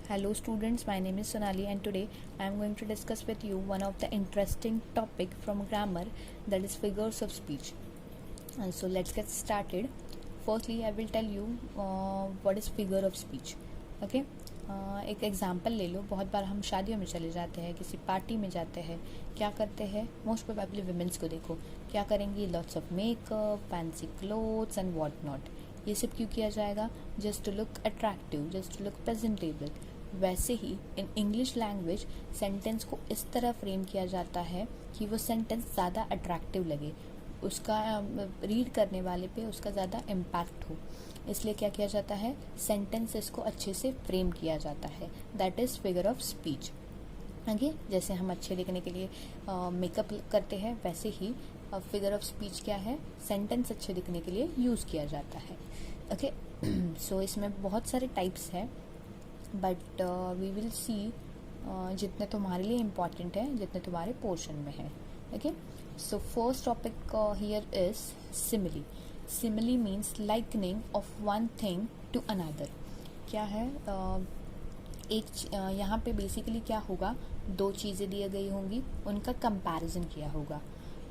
Hello students, my name is Sonali and today I am going to discuss with you one of the interesting topic from grammar, that is figures of speech. And so let's get started. Firstly, I will tell you what is figure of speech. Okay? एक example ले लो. बहुत बार हम शादियों में चले जाते हैं, किसी पार्टी में जाते हैं, क्या करते हैं, मोस्ट प्रोबेबली विमेंस को देखो क्या करेंगी, lots of makeup, fancy clothes and what not. ये सब क्यों किया जाएगा? Just to look attractive, just to look presentable. वैसे ही इन इंग्लिश लैंग्वेज सेंटेंस को इस तरह फ्रेम किया जाता है कि वो सेंटेंस ज़्यादा अट्रैक्टिव लगे, उसका रीड करने वाले पे उसका ज़्यादा इम्पैक्ट हो. इसलिए क्या किया जाता है, सेंटेंसेस को अच्छे से फ्रेम किया जाता है. That is figure of speech. आगे जैसे हम अच्छे दिखने के लिए मेकअप करते हैं, वैसे ही फिगर ऑफ स्पीच क्या है, सेंटेंस अच्छे दिखने के लिए यूज़ किया जाता है. ओके, सो इसमें बहुत सारे टाइप्स हैं, बट वी विल सी जितने तुम्हारे लिए इम्पॉर्टेंट है, जितने तुम्हारे पोर्शन में है. Okay, so first topic here is simile. Simile means likening of one thing to another. क्या है, यहाँ पे बेसिकली क्या होगा, दो चीज़ें दी गई होंगी, उनका कंपैरिजन किया होगा.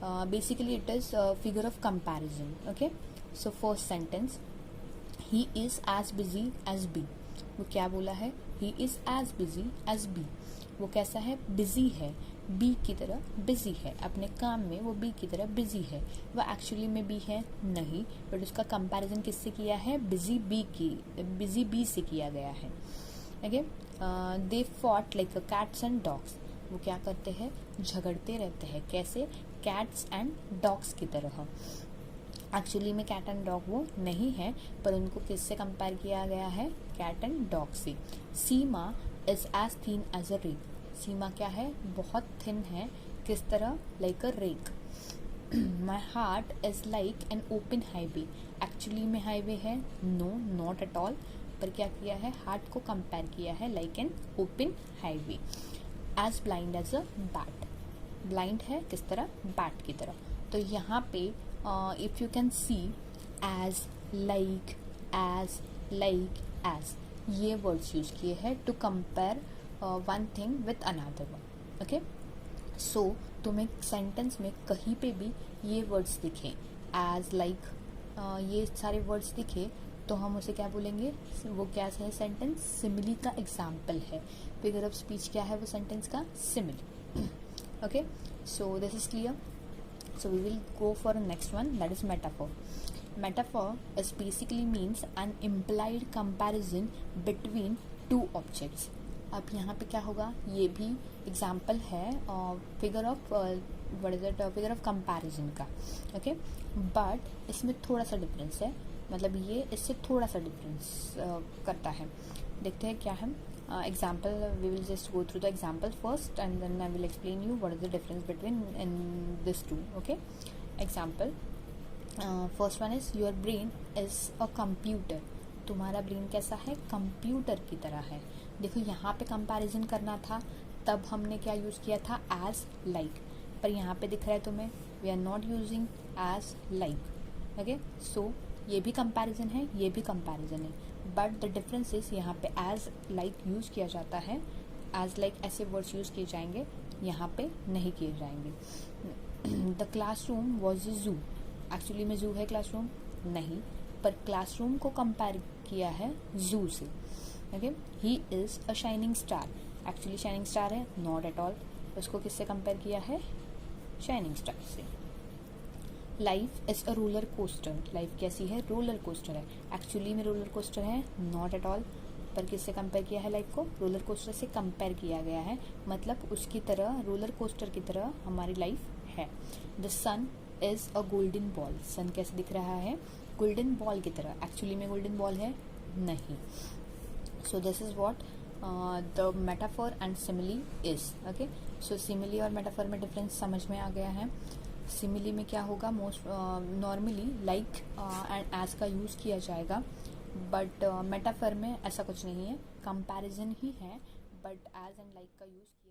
Basically it is figure of comparison. Okay, so first sentence, he is as busy as bee. वो क्या बोला है, he is as busy as bee. वो कैसा है, बिजी है, बी की तरह बिजी है, अपने काम में वो बी की तरह बिजी है. वो एक्चुअली में बी है नहीं, बट उसका कंपैरिजन किससे किया है, बिजी बी से किया गया है. Okay, they fought like cats and dogs. वो क्या करते हैं, झगड़ते रहते हैं. कैसे, कैट्स एंड डॉग्स की तरह. एक्चुअली में कैट एंड डॉग वो नहीं है, पर उनको किससे कंपेयर किया गया है, कैट एंड डॉग से. Seema is as thin as a rake. Seema क्या है, बहुत थिन है, किस तरह, like a rake. My heart is like an open highway. Actually में हाईवे है, नो नॉट एट ऑल, पर क्या किया है, हार्ट को कंपेयर किया है like an open highway. As blind as a bat. Blind है किस तरह, बैट की तरह. तो यहाँ पे if you can see, as, like, as ये वर्ड्स यूज किए हैं to compare one thing with another one. Okay, so तुम्हें सेंटेंस में कहीं पे भी ये वर्ड्स दिखे, एज, लाइक, ये सारे वर्ड्स दिखे, तो हम उसे क्या बोलेंगे, वो क्या है, सेंटेंस सिमिली का एग्जाम्पल है. फिगर ऑफ स्पीच क्या है, वो सेंटेंस का simile. Okay, so this is clear. So we will go for next one, that is metaphor. Metaphor is basically means an implied comparison between two objects. अब यहाँ पे क्या होगा, ये भी एग्जाम्पल है figure of figure of comparison का. Okay, but इसमें थोड़ा सा डिफरेंस है, मतलब ये इससे थोड़ा सा डिफरेंस करता है. देखते हैं क्या है. Example, we will just go through the example first and then I will explain you what is the difference between in this two. Okay, example, first one is your brain is a computer. तुम्हारा brain कैसा है, computer की तरह है. देखो यहाँ पे comparison करना था, तब हमने क्या यूज़ किया था, एज, लाइक, पर यहाँ पे दिख रहा है तुम्हें, we are not using as, like. Okay, so ये भी कंपैरिजन है, ये भी कंपैरिजन है, बट द डिफरेंस इज यहाँ पे एज, लाइक यूज़ किया जाता है. एज, लाइक ऐसे वर्ड्स यूज़ किए जाएंगे, यहाँ पे नहीं किए जाएंगे. द क्लासरूम वॉज अ जू. एक्चुअली में जू है क्लासरूम नहीं, पर क्लासरूम को कंपेयर किया है जू से. Okay, he is a shining star. Actually shining star है, नॉट एट ऑल, उसको किससे कंपेयर किया है, शाइनिंग स्टार से. Life is a roller coaster. Life कैसी है, रोलर कोस्टर है. एक्चुअली में रोलर कोस्टर है, नॉट एट ऑल, पर किससे कंपेयर किया है, लाइफ को रोलर कोस्टर से कंपेयर किया गया है, मतलब उसकी तरह, रोलर कोस्टर की तरह हमारी लाइफ है. The sun is a golden ball. Sun कैसे दिख रहा है, गोल्डन बॉल की तरह. एक्चुअली में गोल्डन बॉल है नहीं. So this is what the metaphor and simile is. Okay, so simile और मेटाफर में डिफरेंस समझ में आ गया है. सिमिली में क्या होगा, most normally like and as का यूज़ किया जाएगा, बट मेटाफर में ऐसा कुछ नहीं है, कंपैरिजन ही है, बट एज एंड लाइक का यूज़